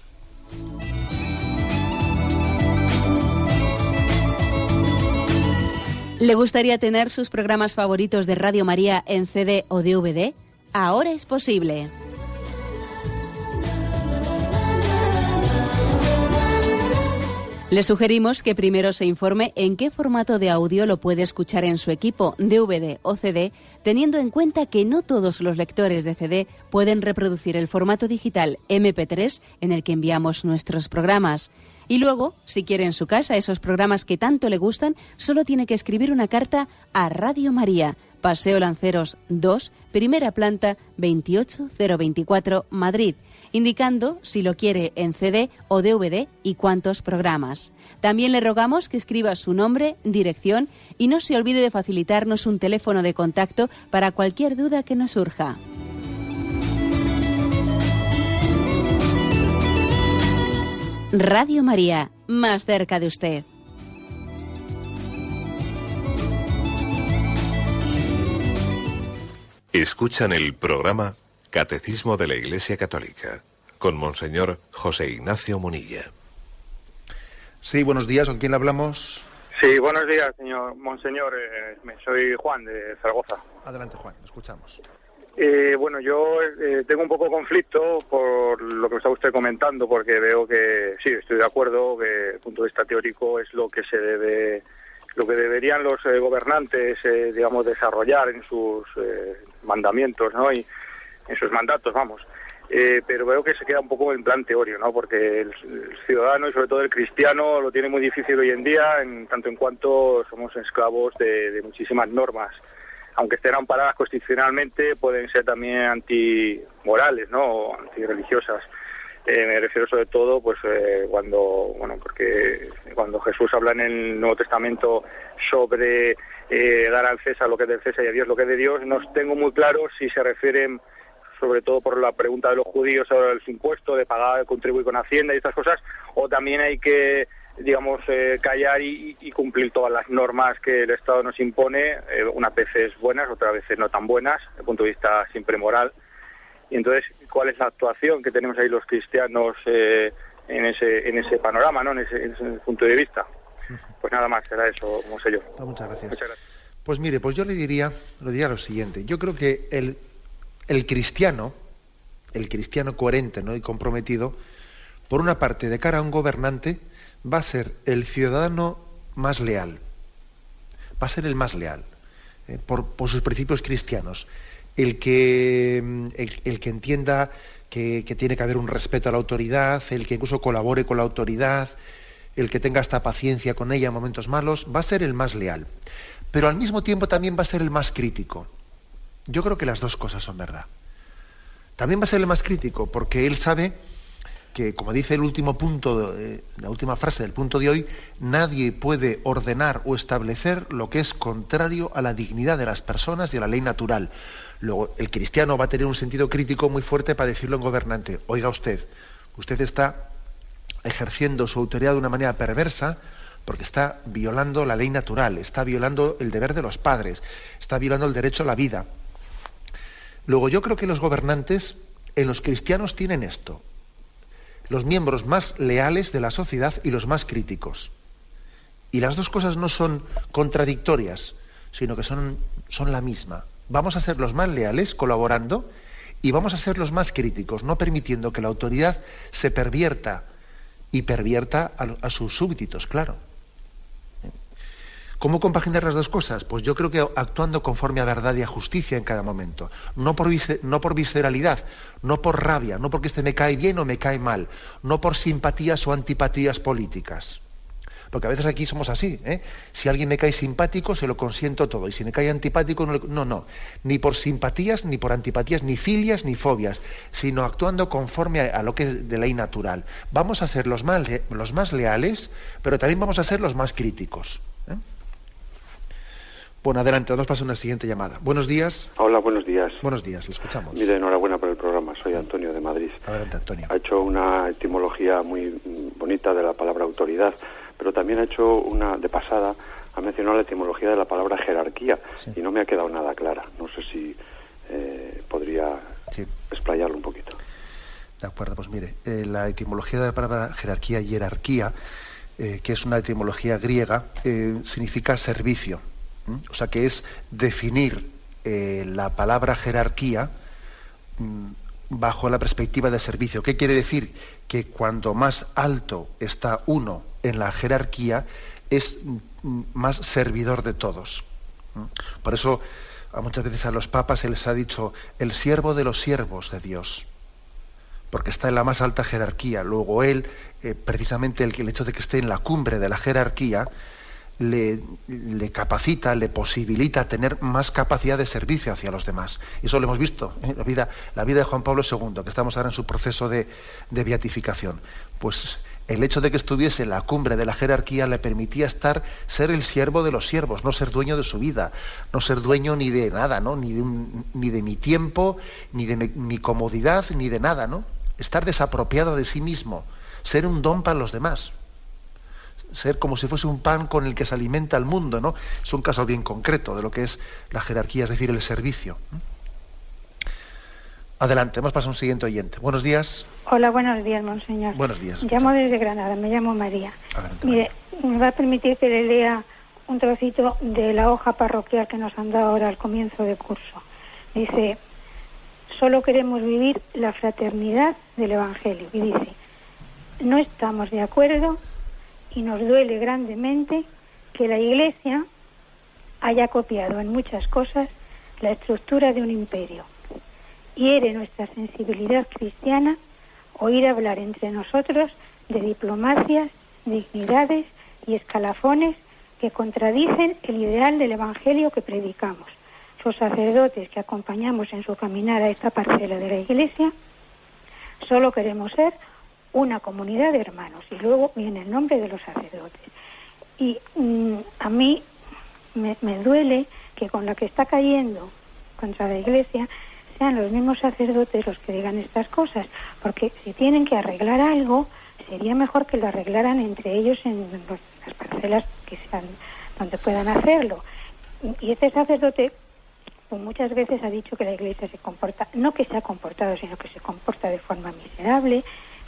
Speaker 3: ¿Le gustaría tener sus programas favoritos de Radio María en CD o DVD? Ahora es posible. Le sugerimos que primero se informe en qué formato de audio lo puede escuchar en su equipo, DVD o CD, teniendo en cuenta que no todos los lectores de CD pueden reproducir el formato digital MP3 en el que enviamos nuestros programas. Y luego, si quiere en su casa esos programas que tanto le gustan, solo tiene que escribir una carta a Radio María, Paseo Lanceros 2, primera planta, 28024, Madrid, indicando si lo quiere en CD o DVD y cuántos programas. También le rogamos que escriba su nombre, dirección y no se olvide de facilitarnos un teléfono de contacto para cualquier duda que nos surja. Radio María, más cerca de usted.
Speaker 2: Escuchan el programa Catecismo de la Iglesia Católica, con Monseñor José Ignacio Munilla.
Speaker 1: Sí, buenos días, ¿con quién hablamos?
Speaker 4: Sí, buenos días, señor Monseñor. Soy Juan, de Zaragoza.
Speaker 1: Adelante, Juan, lo escuchamos.
Speaker 4: Bueno, yo tengo un poco de conflicto por lo que está usted comentando, porque veo que, sí, estoy de acuerdo que desde el punto de vista teórico es lo que deberían los gobernantes, digamos, desarrollar en sus mandamientos, ¿no?, y en sus mandatos, vamos. Pero veo que se queda un poco en plan teórico, ¿no?, porque el ciudadano y sobre todo el cristiano lo tiene muy difícil hoy en día, en tanto en cuanto somos esclavos de muchísimas normas. Aunque estén amparadas constitucionalmente, pueden ser también antimorales, ¿no?, o antirreligiosas. Me refiero sobre todo, pues, porque cuando Jesús habla en el Nuevo Testamento sobre dar al César lo que es del César y a Dios lo que es de Dios, no tengo muy claro si se refieren, sobre todo por la pregunta de los judíos sobre el impuesto, de pagar, contribuir con Hacienda y estas cosas, o también hay que, digamos, callar y cumplir todas las normas que el Estado nos impone, unas veces buenas, otras veces no tan buenas, desde el punto de vista siempre moral. Y entonces, ¿cuál es la actuación que tenemos ahí los cristianos en ese panorama, ¿no?, en ese punto de vista? Pues nada más, era eso, Monseñor.
Speaker 1: Muchas gracias. Pues mire, pues yo le diría lo siguiente. Yo creo que el cristiano coherente, ¿no?, y comprometido, por una parte, de cara a un gobernante, va a ser el ciudadano más leal. Va a ser el más leal, por sus principios cristianos. El que entienda que tiene que haber un respeto a la autoridad, el que incluso colabore con la autoridad, el que tenga esta paciencia con ella en momentos malos, va a ser el más leal. Pero al mismo tiempo también va a ser el más crítico. Yo creo que las dos cosas son verdad. También va a ser el más crítico, porque él sabe que, como dice el último punto, la última frase del punto de hoy, nadie puede ordenar o establecer lo que es contrario a la dignidad de las personas y a la ley natural. Luego, el cristiano va a tener un sentido crítico muy fuerte para decirlo en gobernante. Oiga usted está ejerciendo su autoridad de una manera perversa porque está violando la ley natural, está violando el deber de los padres, está violando el derecho a la vida. Luego, yo creo que los gobernantes, en los cristianos tienen esto. los miembros más leales de la sociedad y los más críticos. Y las dos cosas no son contradictorias, sino que son la misma. Vamos a ser los más leales colaborando y vamos a ser los más críticos, no permitiendo que la autoridad se pervierta y pervierta a sus súbditos, claro. ¿Cómo compaginar las dos cosas? Pues yo creo que actuando conforme a verdad y a justicia en cada momento. No por visceralidad, no por rabia, no porque este me cae bien o me cae mal, no por simpatías o antipatías políticas. Porque a veces aquí somos así, ¿eh? Si alguien me cae simpático, se lo consiento todo. Y si me cae antipático, no. Ni por simpatías, ni por antipatías, ni filias, ni fobias, sino actuando conforme a lo que es de ley natural. Vamos a ser los más leales, pero también vamos a ser los más críticos. Bueno, adelante, vamos a pasar a una siguiente llamada. Buenos días.
Speaker 5: Hola, buenos días.
Speaker 1: Buenos días, le escuchamos.
Speaker 5: Mire, enhorabuena por el programa, soy Antonio de Madrid.
Speaker 1: Adelante, Antonio.
Speaker 5: Ha hecho una etimología muy bonita de la palabra autoridad, pero también ha hecho una, de pasada, ha mencionado la etimología de la palabra jerarquía, sí. Y no me ha quedado nada clara. No sé si podría explayarlo un poquito.
Speaker 1: De acuerdo, pues mire, la etimología de la palabra jerarquía y jerarquía, que es una etimología griega, significa servicio. O sea, que es definir la palabra jerarquía bajo la perspectiva de servicio. ¿Qué quiere decir? Que cuanto más alto está uno en la jerarquía, es más servidor de todos. Por eso, muchas veces a los papas se les ha dicho el siervo de los siervos de Dios, porque está en la más alta jerarquía. Luego él, precisamente el hecho de que esté en la cumbre de la jerarquía, le capacita, le posibilita tener más capacidad de servicio hacia los demás. Y eso lo hemos visto en la vida de Juan Pablo II, que estamos ahora en su proceso de beatificación. Pues el hecho de que estuviese en la cumbre de la jerarquía le permitía ser el siervo de los siervos, no ser dueño de su vida, no ser dueño ni de nada, ¿no? Ni de mi tiempo, ni de mi comodidad, ni de nada, ¿no? Estar desapropiado de sí mismo, ser un don para los demás. Ser como si fuese un pan con el que se alimenta el mundo, ¿no? Es un caso bien concreto de lo que es la jerarquía, es decir, el servicio. Adelante, hemos pasado a un siguiente oyente. Buenos días.
Speaker 6: Hola, buenos días, monseñor.
Speaker 1: Buenos días.
Speaker 6: Llamo desde Granada, me llamo María.
Speaker 1: Adelante,
Speaker 6: Mire, me va a permitir que le lea un trocito de la hoja parroquial que nos han dado ahora al comienzo del curso. Dice, solo queremos vivir la fraternidad del Evangelio. Y dice, no estamos de acuerdo y nos duele grandemente que la Iglesia haya copiado en muchas cosas la estructura de un imperio. Hiere nuestra sensibilidad cristiana oír hablar entre nosotros de diplomacias, dignidades y escalafones que contradicen el ideal del Evangelio que predicamos. Los sacerdotes que acompañamos en su caminar a esta parcela de la Iglesia solo queremos ser una comunidad de hermanos, y luego viene el nombre de los sacerdotes. Y a mí me duele que con la que está cayendo contra la Iglesia sean los mismos sacerdotes los que digan estas cosas, porque si tienen que arreglar algo, sería mejor que lo arreglaran entre ellos en las parcelas que sean donde puedan hacerlo. Y este sacerdote pues muchas veces ha dicho que la Iglesia se comporta, no que se ha comportado, sino que se comporta de forma miserable.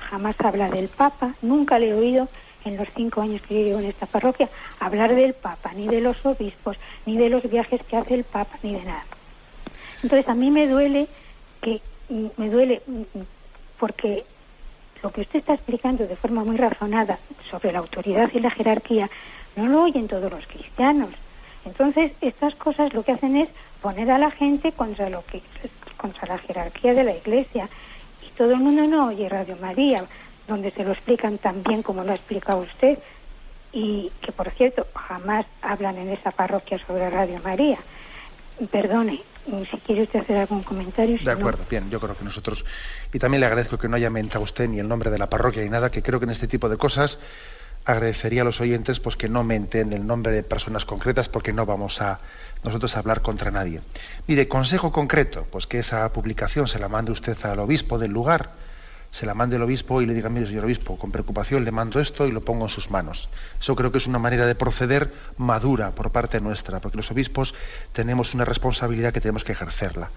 Speaker 6: Jamás habla del Papa, nunca le he oído en los 5 años que yo llevo en esta parroquia hablar del Papa, ni de los obispos, ni de los viajes que hace el Papa, ni de nada. Entonces a mí me duele porque lo que usted está explicando de forma muy razonada sobre la autoridad y la jerarquía no lo oyen todos los cristianos. Entonces estas cosas lo que hacen es poner a la gente contra la jerarquía de la Iglesia. Y todo el mundo no oye Radio María, donde se lo explican tan bien como lo ha explicado usted, y que por cierto jamás hablan en esa parroquia sobre Radio María. Perdone, si quiere usted hacer algún comentario.
Speaker 1: De acuerdo, bien, yo creo que nosotros, y también le agradezco que no haya mentado usted ni el nombre de la parroquia ni nada, que creo que en este tipo de cosas agradecería a los oyentes pues que no menten el nombre de personas concretas, porque no vamos a nosotros a hablar contra nadie. Mire, consejo concreto, pues que esa publicación se la mande usted al obispo del lugar, se la mande el obispo y le diga, mire, señor obispo, con preocupación le mando esto y lo pongo en sus manos. Eso creo que es una manera de proceder madura por parte nuestra, porque los obispos tenemos una responsabilidad que tenemos que ejercerla.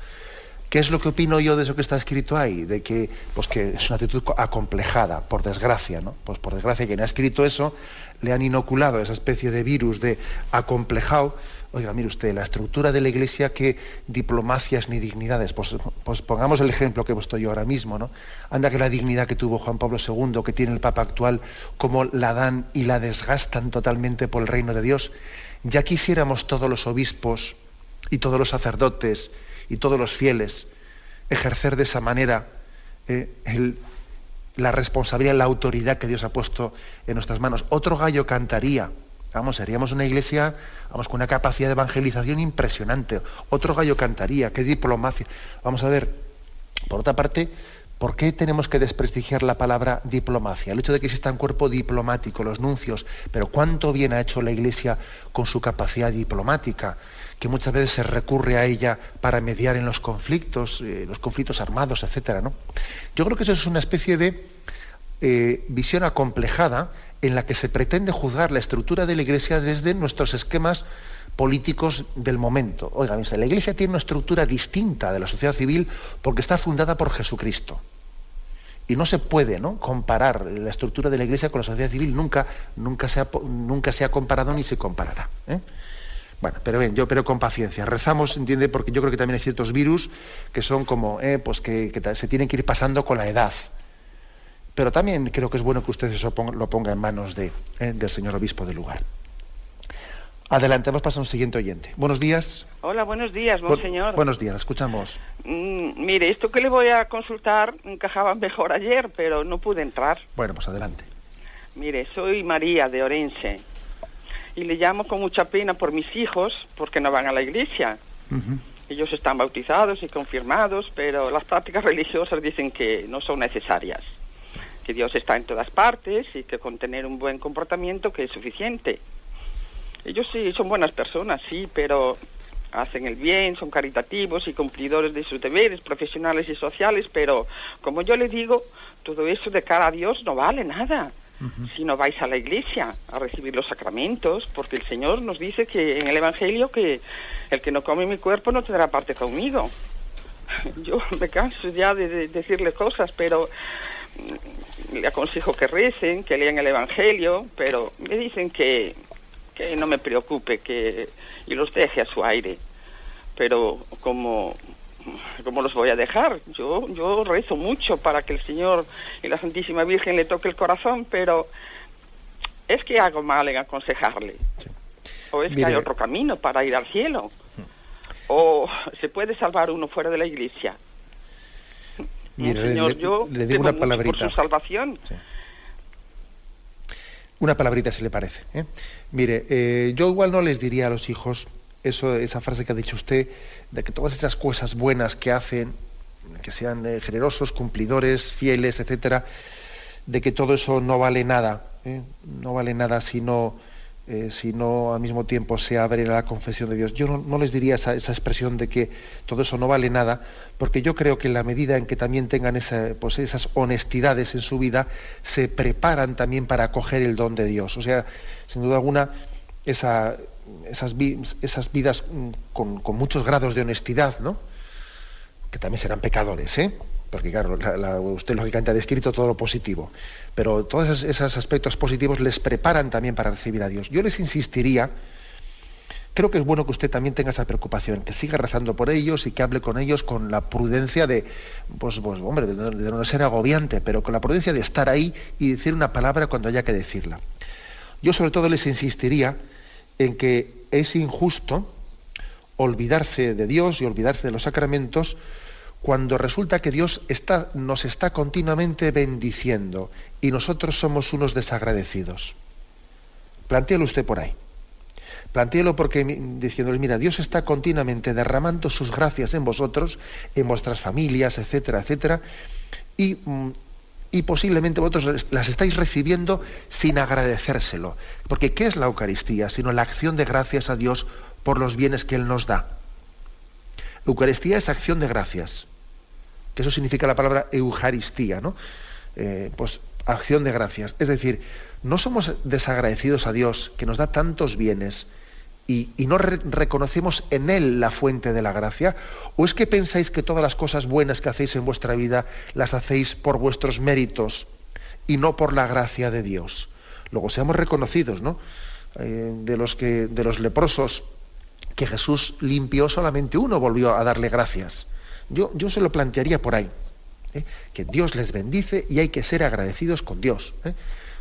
Speaker 1: ¿Qué es lo que opino yo de eso que está escrito ahí? De que, pues que es una actitud acomplejada, por desgracia, ¿no? Pues por desgracia quien ha escrito eso le han inoculado esa especie de virus de acomplejado. Oiga, mire usted, la estructura de la Iglesia, ¿qué diplomacias ni dignidades? Pues pongamos el ejemplo que he puesto yo ahora mismo, ¿no? Anda que la dignidad que tuvo Juan Pablo II, que tiene el Papa actual, cómo la dan y la desgastan totalmente por el reino de Dios. Ya quisiéramos todos los obispos y todos los sacerdotes y todos los fieles ejercer de esa manera la responsabilidad, la autoridad que Dios ha puesto en nuestras manos. Otro gallo cantaría. Vamos, seríamos una iglesia, vamos, con una capacidad de evangelización impresionante. Otro gallo cantaría, qué diplomacia. Vamos a ver, por otra parte, ¿por qué tenemos que desprestigiar la palabra diplomacia? El hecho de que exista un cuerpo diplomático, los nuncios, pero cuánto bien ha hecho la Iglesia con su capacidad diplomática, que muchas veces se recurre a ella para mediar en los conflictos armados, etcétera, ¿no? Yo creo que eso es una especie de visión acomplejada en la que se pretende juzgar la estructura de la Iglesia desde nuestros esquemas políticos del momento. Oiga, la Iglesia tiene una estructura distinta de la sociedad civil porque está fundada por Jesucristo. Y no se puede, ¿no?, comparar la estructura de la Iglesia con la sociedad civil. Nunca se ha comparado ni se comparará. Bueno, pero bien, pero con paciencia. Rezamos, entiende, porque yo creo que también hay ciertos virus que son como, pues que se tienen que ir pasando con la edad. Pero también creo que es bueno que usted eso lo ponga en manos del señor obispo del lugar. Adelante, vamos a pasar a un siguiente oyente. Buenos días.
Speaker 7: Hola, buenos días, monseñor.
Speaker 1: Buenos días, escuchamos.
Speaker 7: Mire, esto que le voy a consultar encajaba mejor ayer, pero no pude entrar.
Speaker 1: Bueno, pues adelante.
Speaker 7: Mire, soy María de Orense y le llamo con mucha pena por mis hijos porque no van a la iglesia.
Speaker 1: Uh-huh.
Speaker 7: Ellos están bautizados y confirmados, pero las prácticas religiosas dicen que no son necesarias, que Dios está en todas partes y que con tener un buen comportamiento que es suficiente. Ellos sí son buenas personas, sí, pero hacen el bien, son caritativos y cumplidores de sus deberes profesionales y sociales, pero como yo le digo, todo eso de cara a Dios no vale nada. Uh-huh. Si no vais a la iglesia a recibir los sacramentos, porque el Señor nos dice que en el Evangelio que el que no come mi cuerpo no tendrá parte conmigo. Yo me canso ya de decirle cosas, pero le aconsejo que recen, que lean el Evangelio, pero me dicen que no me preocupe, y los deje a su aire. Pero ¿cómo los voy a dejar? Yo rezo mucho para que el Señor y la Santísima Virgen le toque el corazón, pero es que hago mal en aconsejarle. Sí. O es que hay otro camino para ir al cielo. O se puede salvar uno fuera de la iglesia. Señor, yo
Speaker 1: le digo una palabrita
Speaker 7: por su salvación.
Speaker 1: Sí. Una palabrita, si le parece. Mire, yo igual no les diría a los hijos esa frase que ha dicho usted, de que todas esas cosas buenas que hacen, que sean generosos, cumplidores, fieles, etcétera, de que todo eso no vale nada, no vale nada si no al mismo tiempo se abren a la confesión de Dios. Yo no les diría esa expresión de que todo eso no vale nada, porque yo creo que en la medida en que también tengan esas honestidades en su vida, se preparan también para acoger el don de Dios. O sea, sin duda alguna, esas vidas con muchos grados de honestidad, ¿no?, que también serán pecadores, porque claro, usted lógicamente ha descrito todo lo positivo, pero todos esos aspectos positivos les preparan también para recibir a Dios. Yo les insistiría, creo que es bueno que usted también tenga esa preocupación, que siga rezando por ellos y que hable con ellos con la prudencia de no ser agobiante, pero con la prudencia de estar ahí y decir una palabra cuando haya que decirla. Yo sobre todo les insistiría en que es injusto olvidarse de Dios y olvidarse de los sacramentos cuando resulta que Dios nos está continuamente bendiciendo y nosotros somos unos desagradecidos. Plantéelo usted por ahí. Plantéelo diciéndole, mira, Dios está continuamente derramando sus gracias en vosotros, en vuestras familias, etcétera, etcétera, y posiblemente vosotros las estáis recibiendo sin agradecérselo. Porque ¿qué es la Eucaristía? Sino la acción de gracias a Dios por los bienes que Él nos da. Eucaristía es acción de gracias, que eso significa la palabra Eucaristía, ¿no? Pues acción de gracias. Es decir, no somos desagradecidos a Dios, que nos da tantos bienes, y no reconocemos en Él la fuente de la gracia? ¿O es que pensáis que todas las cosas buenas que hacéis en vuestra vida las hacéis por vuestros méritos y no por la gracia de Dios? Luego seamos reconocidos, ¿no? De los leprosos que Jesús limpió, solamente uno volvió a darle gracias. Yo se lo plantearía por ahí, que Dios les bendice y hay que ser agradecidos con Dios.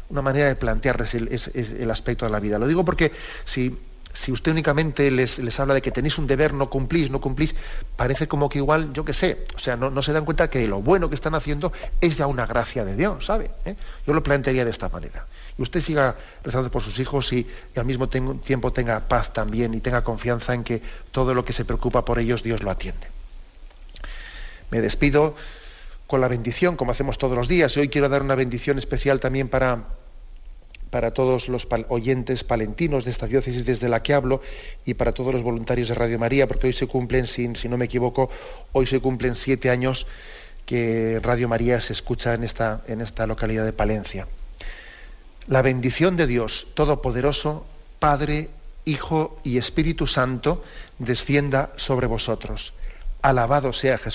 Speaker 1: Una manera de plantearles el aspecto de la vida. Lo digo porque si usted únicamente les habla de que tenéis un deber, no cumplís, parece como que igual, yo qué sé, o sea, no se dan cuenta que lo bueno que están haciendo es ya una gracia de Dios, ¿sabe? Yo lo plantearía de esta manera. Y usted siga rezando por sus hijos y al mismo tiempo tenga paz también y tenga confianza en que todo lo que se preocupa por ellos, Dios lo atiende. Me despido con la bendición, como hacemos todos los días. Hoy quiero dar una bendición especial también para todos los oyentes palentinos de esta diócesis desde la que hablo y para todos los voluntarios de Radio María, porque hoy se cumplen, si no me equivoco, hoy se cumplen 7 años que Radio María se escucha en esta localidad de Palencia. La bendición de Dios Todopoderoso, Padre, Hijo y Espíritu Santo, descienda sobre vosotros. Alabado sea Jesucristo.